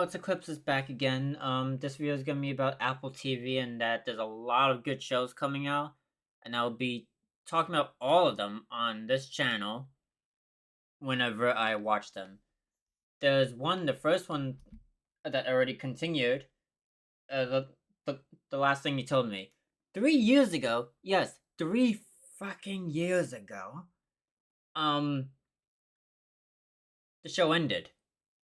it's Eclipse is back again. This video is gonna be about Apple TV and that there's a lot of good shows coming out, and I'll be talking about all of them on this channel whenever I watch them. There's one, the first one that already continued. Uh, the the the last thing you told me 3 years ago. Yes, 3 fucking years ago. Um, the show ended,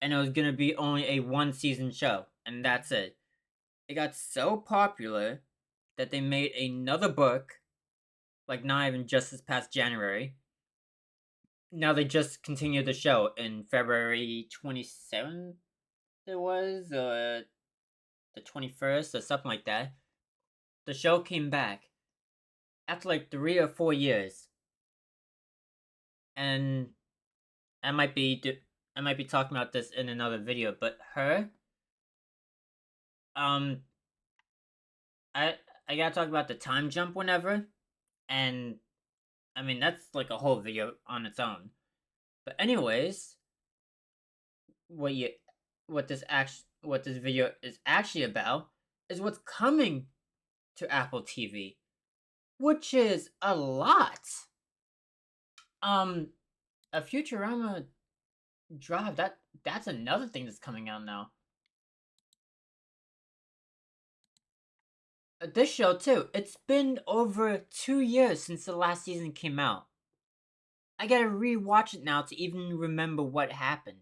and it was gonna be only a one-season show, and that's it. It got so popular that they made another book, like not even just this past January. Now they just continued the show in February 27th, it was, the 21st, or something like that. The show came back after like 3 or 4 years, and I might be I might be talking about this in another video, but um, I I gotta talk about the time jump whenever, and I mean that's like a whole video on its own. But anyways, what you what this video is actually about is what's coming to Apple TV, which is a lot. Um, a Futurama Drive, that's another thing that's coming out now. This show too. It's been over 2 years since the last season came out. I gotta rewatch it now to even remember what happened.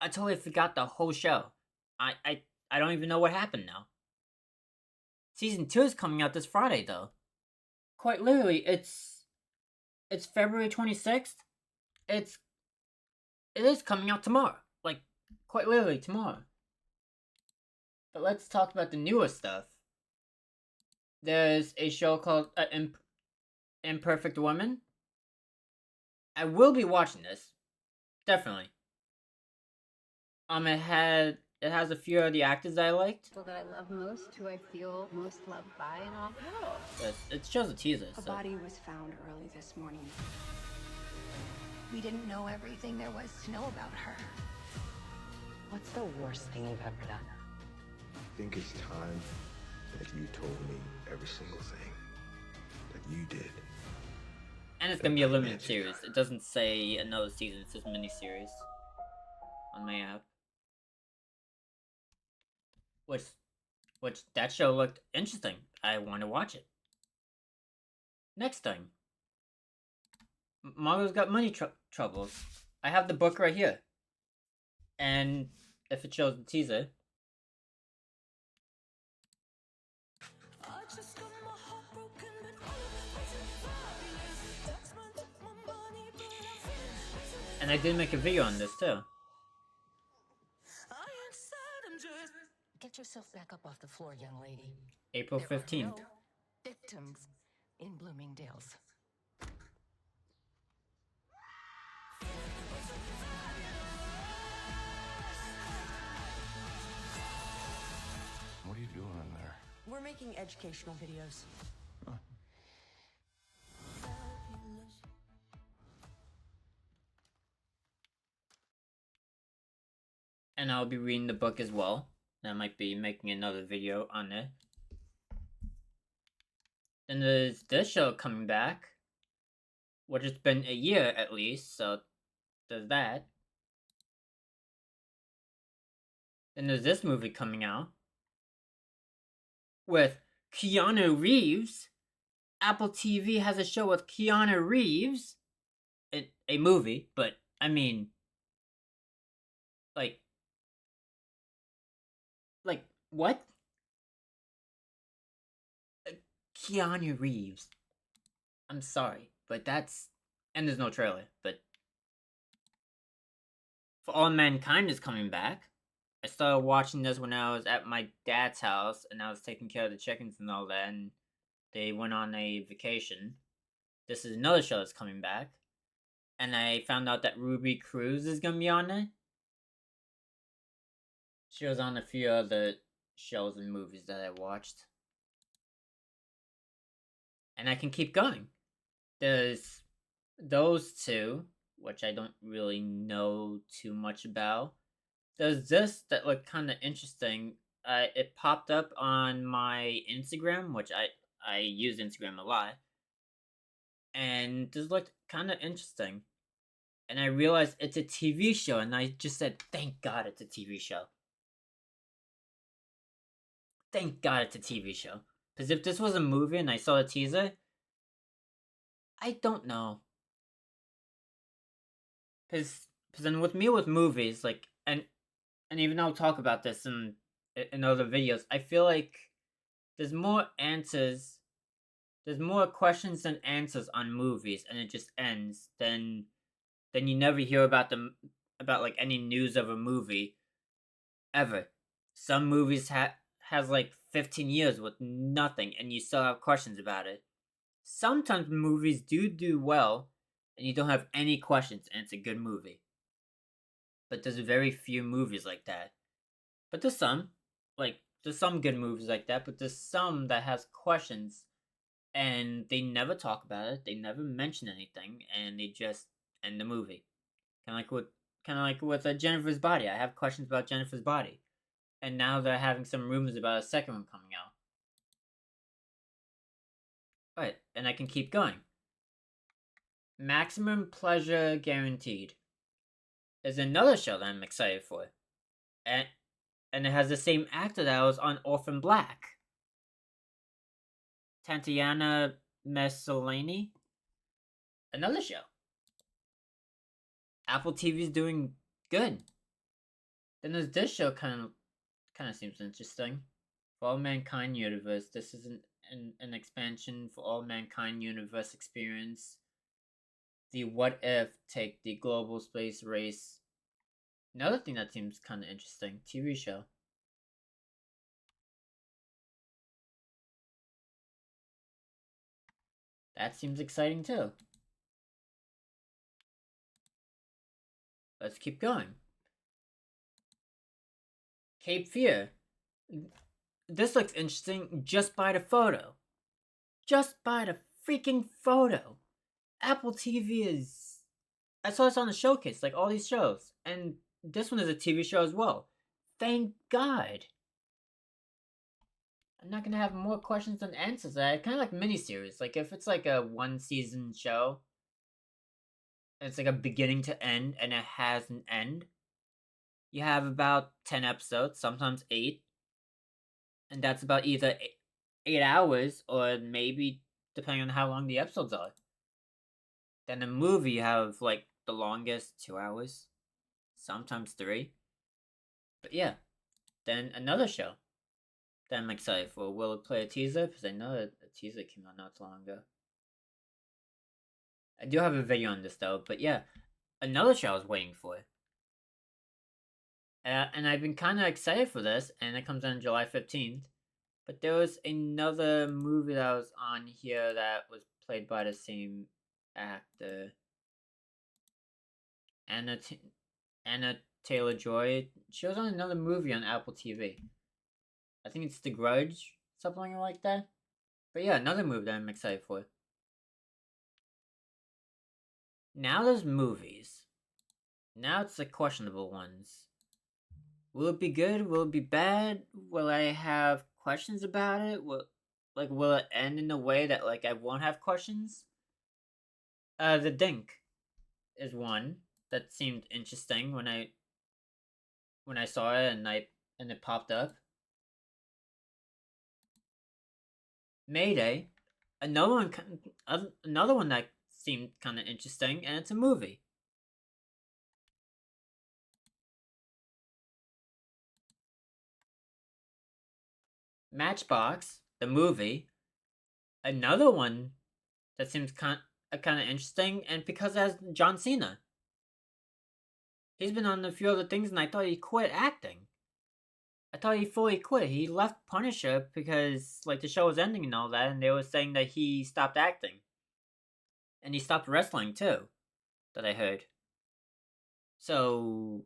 I totally forgot the whole show. I don't even know what happened now. Season 2 is coming out this Friday though. Quite literally, it's February 26th. It is coming out tomorrow. Like quite literally tomorrow. But let's talk about the newer stuff. There's a show called Imperfect Woman. I will be watching this. Definitely. It has a few of the actors that I liked. People that I love most, who I feel most loved by, and all. Oh. It shows a teaser. A body was found early this morning. We didn't know everything there was to know about her. What's the worst thing you've ever done? I think it's time that you told me every single thing that you did. And it's gonna be a limited series. It doesn't say another season. It says miniseries on my app. Which that show looked interesting. I want to watch it. Next thing, Mario's got money troubles. I have the book right here, and if it shows the teaser. And I did make a video on this too. Get yourself back up off the floor, young lady. April 15th. There are no victims in Bloomingdale's. What are you doing in there? We're making educational videos. And I'll be reading the book as well. I might be making another video on it. Then there's this show coming back, which has been a year at least, so there's that. Then there's this movie coming out with Keanu Reeves. Apple TV has a show with Keanu Reeves. A movie, but I mean, like what? Keanu Reeves. I'm sorry, but that's... And there's no trailer, but... For All Mankind is coming back. I started watching this when I was at my dad's house, and I was taking care of the chickens and all that, and they went on a vacation. This is another show that's coming back. And I found out that Ruby Cruz is gonna be on it. She was on a few other shows and movies that I watched. And I can keep going. There's those two, which I don't really know too much about. there's this that looked kind of interesting. It popped up on my Instagram, which I use Instagram a lot, and this looked kind of interesting. And I realized it's a TV show, and I just said, "Thank God it's a TV show. Thank God it's a TV show." Because if this was a movie and I saw a teaser, I don't know. Because then with me with movies, like, and even I'll talk about this in other videos. I feel like there's more answers, there's more questions than answers on movies, and it just ends. Then you never hear about them, about like any news of a movie ever. Some movies has like 15 years with nothing, and you still have questions about it. Sometimes movies do well, and you don't have any questions, and it's a good movie. But there's very few movies like that. But there's some, like there's some good movies like that. But there's some that has questions, and they never talk about it. They never mention anything, and they just end the movie. Kind of like with Jennifer's Body. I have questions about Jennifer's Body, and now they're having some rumors about a second one coming out. Right, and I can keep going. Maximum Pleasure Guaranteed is another show that I'm excited for, and it has the same actor that was on Orphan Black, Tatiana Maslany. Another show. Apple TV's doing good. Then there's this show kind of seems interesting. For All Mankind Universe. This is an expansion for All Mankind Universe experience. The What If take the global space race. Another thing that seems kind of interesting. TV show. That seems exciting too. Let's keep going. Cape Fear. This looks interesting just by the photo. Just by the freaking photo. Apple TV is. I saw this on the showcase, like all these shows. And this one is a TV show as well. Thank God. I'm not gonna have more questions than answers. I kind of like miniseries. Like if it's like a one season show, it's like a beginning to end, and it has an end. You have about 10 episodes, sometimes 8, and that's about either 8 hours or maybe depending on how long the episodes are. Then a movie you have like the longest 2 hours, sometimes 3. But yeah, then another show that I'm excited for. Will it play a teaser? Because I know that a teaser came out not too long ago. I do have a video on this though, but yeah, another show I was waiting for. And I've been kind of excited for this, and it comes on July 15th. But there was another movie that was on here that was played by the same actor. Anna Taylor Joy. She was on another movie on Apple TV. I think it's The Grudge, something like that. But yeah, another movie that I'm excited for. Now there's movies. Now it's the questionable ones. Will it be good? Will it be bad? Will I have questions about it? Will it end in a way that like I won't have questions? The Dink is one that seemed interesting when I saw it and it popped up. Mayday, another one, another one that seemed kind of interesting, and it's a movie. Matchbox, the movie, another one that seems kind of interesting, and because it has John Cena. He's been on a few other things, and I thought he quit acting. I thought he fully quit. He left Punisher because like the show was ending and all that, and they were saying that he stopped acting, and he stopped wrestling too. That I heard. So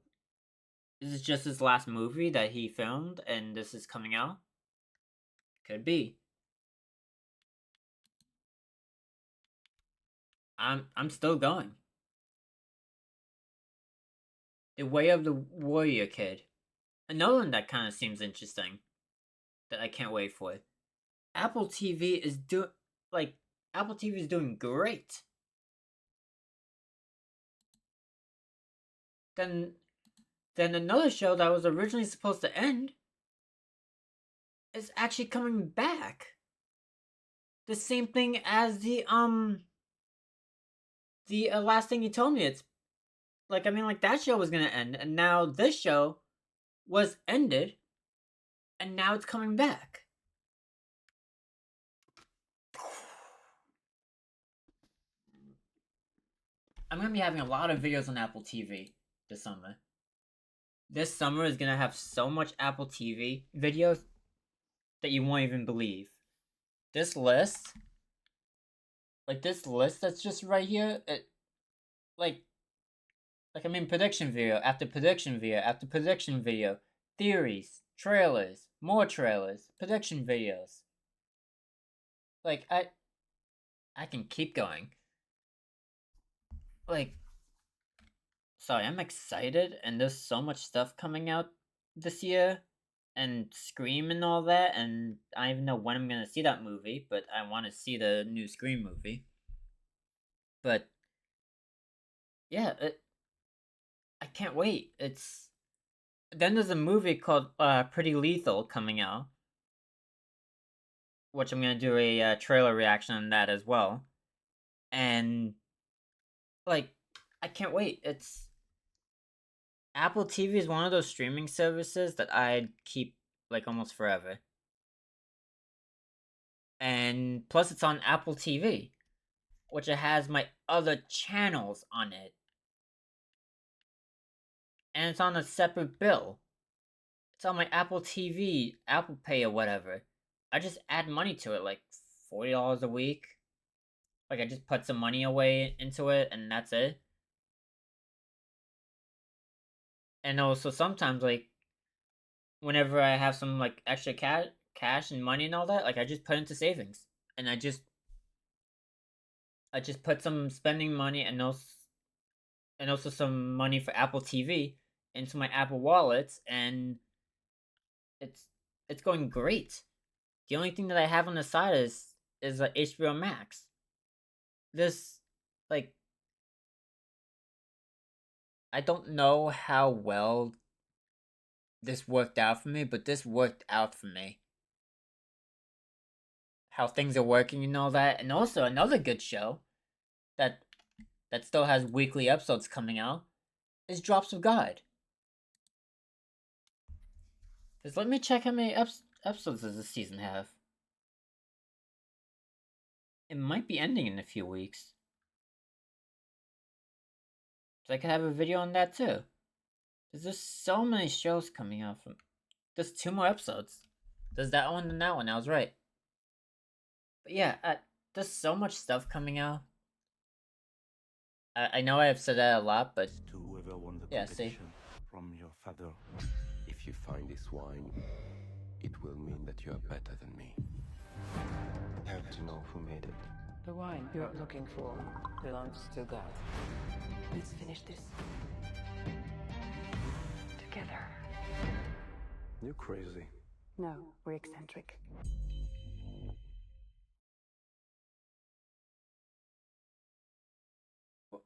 is this just his last movie that he filmed, and this is coming out? Could be. I'm still going. The Way of the Warrior Kid. Another one that kind of seems interesting. That I can't wait for. Apple TV is Apple TV is doing great. Then another show that was originally supposed to end is actually coming back. The same thing as the last thing you told me. It's like, I mean, like, that show was gonna end, and now this show was ended, and now it's coming back. I'm gonna be having a lot of videos on Apple TV this summer. This summer is gonna have so much Apple TV videos that you won't even believe. This list, that's just right here, I mean, prediction video after prediction video after prediction video, theories, trailers, more trailers, prediction videos. Like, I can keep going. Like, sorry, I'm excited, and there's so much stuff coming out this year, and Scream and all that, and I don't even know when I'm gonna see that movie, but I want to see the new Scream movie. But yeah, I can't wait. Then there's a movie called Pretty Lethal coming out, which I'm gonna do a trailer reaction on that as well, and like, I can't wait. It's Apple TV is one of those streaming services that I'd keep like almost forever. And plus it's on Apple TV, which it has my other channels on it. And it's on a separate bill. It's on my Apple TV, Apple Pay or whatever. I just add money to it, like $40 a week. Like, I just put some money away into it and that's it. And also sometimes, like, whenever I have some like extra cash and money and all that, like, I just put into savings. And I just put some spending money and also some money for Apple TV into my Apple wallets, and it's going great. The only thing that I have on the side is HBO Max. This, like, I don't know how well this worked out for me, but this worked out for me. How things are working and all that, and also another good show that still has weekly episodes coming out is Drops of God. Just let me check how many episodes does this season have. It might be ending in a few weeks. So I could have a video on that too. There's just so many shows coming out from. There's 2 more episodes. There's that one and that one. I was right. But yeah, there's so much stuff coming out. I know I have said that a lot, but To whoever won the yeah, see. competition from your father. If you find this wine, it will mean that you are better than me. I have to know who made it. The wine you're looking for belongs to God. Let's finish this. Together. You're crazy. No, we're eccentric.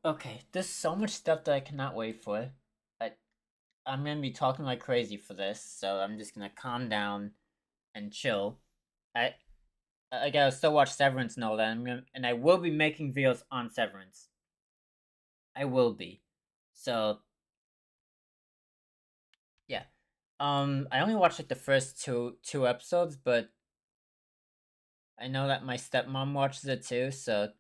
Okay, there's so much stuff that I cannot wait for. I'm gonna be talking like crazy for this, so I'm just gonna calm down and chill. I gotta still watch Severance and all that. And I will be making videos on Severance. I will be. So yeah. I only watched like the first two episodes, but I know that my stepmom watches it too, so,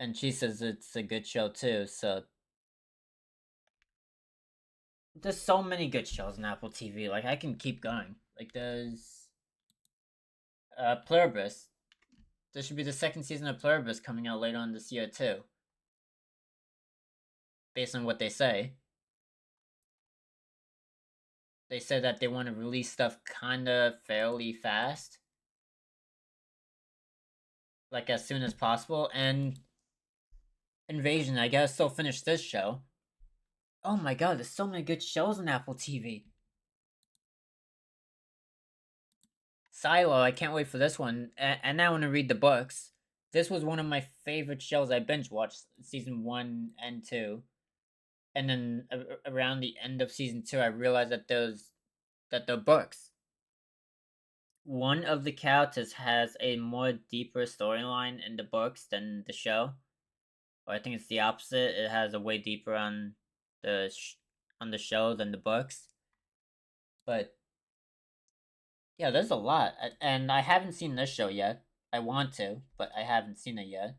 and she says it's a good show too, so there's so many good shows on Apple TV. Like, I can keep going. Like, there's Pluribus. There should be the 2nd season of Pluribus coming out later on this year too, based on what they say. They said that they want to release stuff kinda fairly fast, like as soon as possible. And Invasion, I gotta still finish this show. Oh my god, there's so many good shows on Apple TV. Silo, I can't wait for this one. And I want to read the books. This was one of my favorite shows. I binge watched season 1 and 2. And then around the end of season 2, I realized that the books. One of the characters has a more deeper storyline in the books than the show. Or I think it's the opposite. It has a way deeper on the show than the books. But yeah, there's a lot, and I haven't seen this show yet. I want to, but I haven't seen it yet.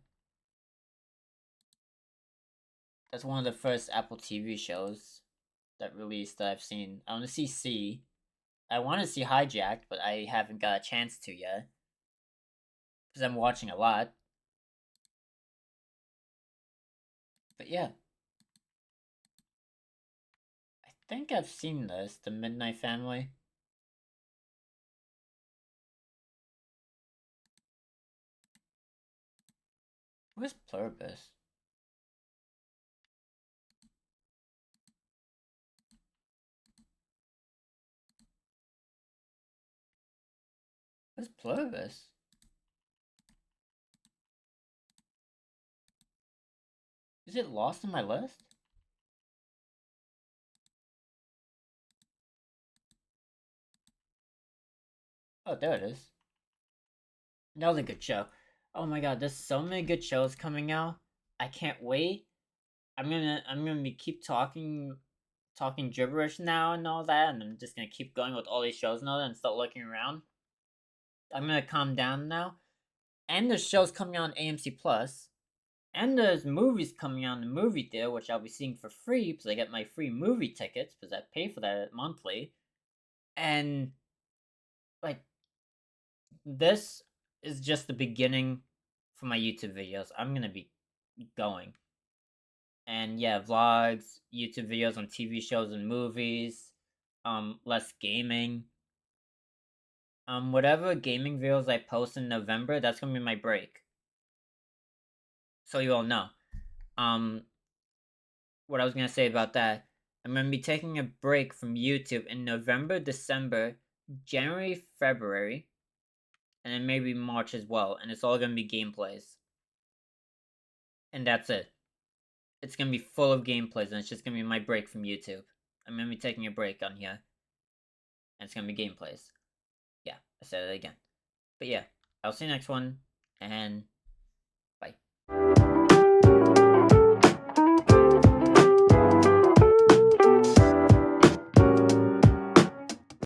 That's one of the first Apple TV shows that released that I've seen. I want to see C. I want to see Hijacked, but I haven't got a chance to yet because I'm watching a lot. But yeah, I think I've seen this, The Midnight Family. Where's Pluribus? Where's Pluribus? Is it lost in my list? Oh, there it is. Another good show. Oh my god, there's so many good shows coming out. I can't wait. I'm gonna be keep talking gibberish now and all that, and I'm just gonna keep going with all these shows now and start looking around. I'm gonna calm down now. And there's shows coming out on AMC Plus. And there's movies coming out in the movie theater, which I'll be seeing for free because I get my free movie tickets because I pay for that monthly. And like this is just the beginning for my YouTube videos. I'm gonna be going. And yeah, vlogs, YouTube videos on TV shows and movies, less gaming. Whatever gaming videos I post in November, that's gonna be my break. So you all know. Um, what I was gonna say about that, I'm gonna be taking a break from YouTube in November, December, January, February, and then maybe March as well, and it's all gonna be gameplays. And that's it. It's gonna be full of gameplays, and it's just gonna be my break from YouTube. I'm gonna be taking a break on here, and it's gonna be gameplays. Yeah, I said it again. But yeah, I'll see you next one, and